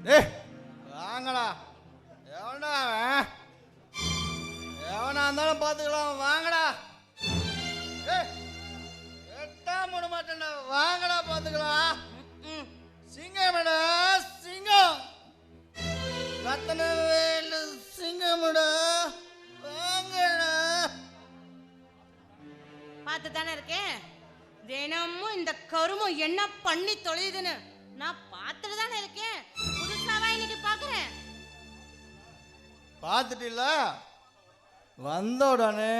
டேய் வாங்கடா. எவனா எவனா இருந்தாலும் பார்த்துக்கலாம். வாங்கடா. எட்டா முட மாட்டேன்டா. வாங்கடா பார்த்துக்கலாம். சிங்கமடா சிங்கம். ரத்தனவேலு சிங்கமடா. வாங்கடா. பார்த்து தானே இருக்கேன். தினமும் இந்த கருமம் என்ன பண்ணி தொலையுதுன்னு நான் பார்த்துட்டு தானே இருக்கேன். புதுசாவா இன்னைக்கு பார்க்குறேன். பார்த்துட்டில்ல? வந்த உடனே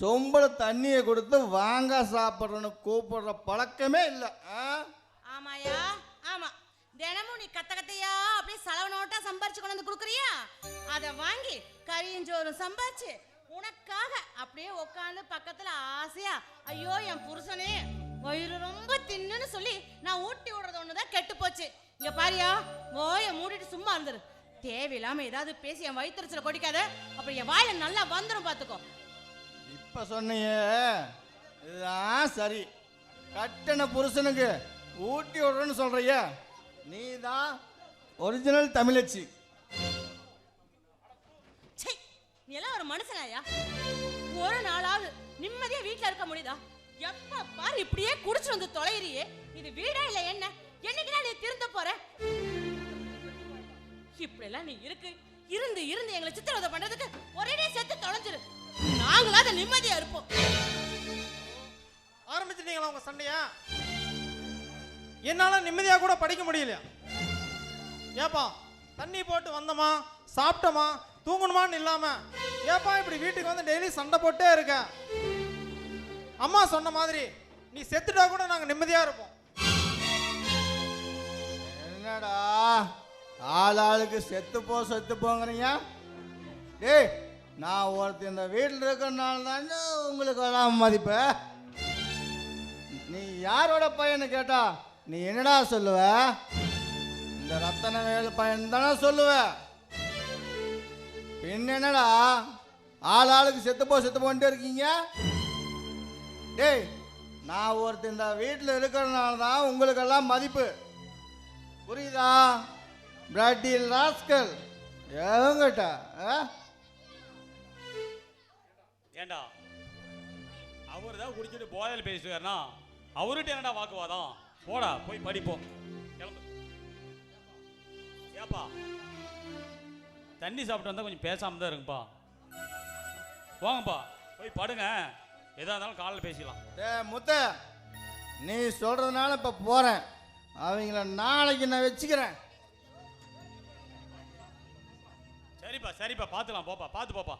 சொம்பள தண்ணியை கொடுத்து வாங்க சாப்பிட்றன்னு கூப்பிடுற பழக்கமே இல்லை. ஆமாயா, ஆமா. தினமும் நீ கத்த கத்தையா அப்படியே செலவு நோட்டா சம்பாரிச்சு கொண்டு வந்து கொடுக்குறியா? அதை வாங்கி கறியஞ்சோறும் சம்பாரிச்சு உனக்காக அப்படியே உட்காந்து பக்கத்துல ஆசையா, ஐயோ என் புருஷனே வயிறு ரொம்ப தின்னுன்னு சொல்லி நான் ஊட்டி விடுறது ஒண்ணுதான் கெட்டு போச்சு. இங்க பாரியா, வாயை மூடிட்டு சும்மா இருந்துரு. தேவையில்லாம ஏதாவது பேசி என் வயிற்றுச்சல கொடிக்காத. அப்புறம் என் வாயில நல்லா வந்துடும் பாத்துக்கோ. இப்ப சொன்னியே இதுதான் சரி. கட்டண புருஷனுக்கு ஊட்டி விடுறேன்னு சொல்றிய, நீ தான் ஒரிஜினல் தமிழச்சி. நீ எல்லாம் ஒரு மனுஷனாயா? ஒரு நாளாவது நிம்மதியா வீட்டுல இருக்க முடியுதா? எப்ப பாரு இப்படியே குடிச்சு வந்து தொலைறியே. இது வீடா இல்ல என்ன? என்னைக்குதான் நீ திருந்த போற? இப்படி எல்லாம் நீ இருந்து எங்களை சித்திரவதை பண்றதுக்கு ஒரே செத்து தொலைஞ்சிரு. நாங்களாவது நிம்மதியா இருப்போம். ஆரம்பிச்சிட்டீங்களா உங்க சண்டையா? என்னால நிம்மதியா கூட படிக்க முடியலையா? ஏப்பா தண்ணி போட்டு வந்தோமா, சாப்பிட்டோமா, தூங்கணுமான்னு இல்லாம ஏப்பா இப்படி வீட்டுக்கு வந்து டெய்லி சண்டை போட்டே இருக்க? அம்மா சொன்ன மாதிரி நீ செத்துட்டா கூட நாங்க நிம்மதியா இருப்போம். என்னடா ஆளாளுக்கு செத்து போங்கிறீங்க? டேய், நான் ஒருத்தர் இந்த வீட்டில் இருக்கிறனால தானே உங்களுக்கு எல்லாம் மதிப்பு. நீ யாரோட பையன்னு கேட்டா நீ என்னடா சொல்லுவ? இந்த ரத்தனவேலு பையன் தானே சொல்லுவ. பின் என்னடா ஆளாளுக்கு செத்து போன்ட்டு இருக்கீங்க? டேய், நான் ஒருத்தர் இந்த வீட்டில் இருக்கிறனால தான் உங்களுக்கெல்லாம் மதிப்பு. புரியுதா? பிராட்டி ராஸ்கல் எவங்கிட்ட? ஏண்டா அவர் தான் குடிச்சிட்டு போதையில் பேசுவார்னா அவர்கிட்ட என்னடா வாக்குவாதம்? போடா போய் படிப்போம். கிளம்பு. ஏப்பா தண்ணி சாப்பிட்டு வந்தால் கொஞ்சம் பேசாமல் தான் இருக்குப்பா. போங்கப்பா போய் படுங்க. எதா இருந்தாலும் காலையில் பேசிக்கலாம். முத்த, நீ சொல்றதுனால இப்போ போகிறேன். அவங்கள நாளைக்கு நான் வச்சுக்கிறேன். சரிப்பா பார்த்துலாம். போப்பா பார்த்து போப்பா.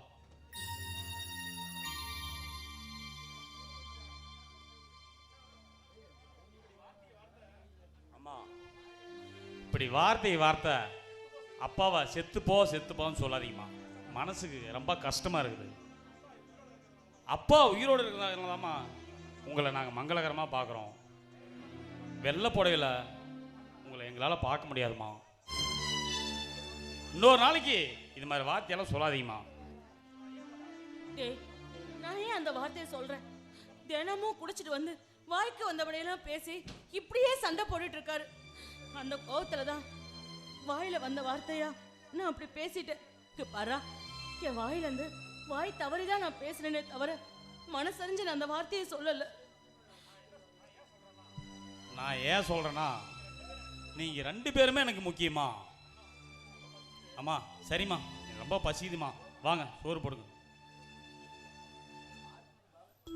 அம்மா இப்படி வார்த்தை அப்பாவை செத்துப்போன்னு சொல்லாதீங்கம்மா. மனசுக்கு ரொம்ப கஷ்டமா இருக்குது. அப்பா உயிரோடு இருக்கிறதாமா உங்களை நாங்கள் மங்களகரமாக பார்க்குறோம். வெள்ளை புடையில உங்களை எங்களால் பார்க்க முடியாதுமா. இன்னொரு நாளைக்கு இது மாதிரி வார்த்தையெல்லாம் சொல்லாதீங்கம்மா. நான் ஏன் அந்த வார்த்தையை சொல்றேன்? தினமும் குடிச்சிட்டு வந்து வாய்க்கு வந்தபடியெல்லாம் பேசி இப்படியே சண்டை போட்டுட்டு இருக்காரு. அந்த கோவத்துல தான் வாயில வந்த வார்த்தையா நான் அப்படி பேசிட்டேன். பாரா, என் வாயில இருந்து வாய் தவறிதான் நான் பேசுறேனே தவிர மனசறிஞ்சு நான் அந்த வார்த்தையை சொல்லல. நான் ஏன் சொல்றேன்னா நீங்க 2 பேருமே எனக்கு முக்கியமா. அம்மா சரிம்மா, ரொம்ப பசிக்குதுமா, வாங்க சோறு போடுங்க.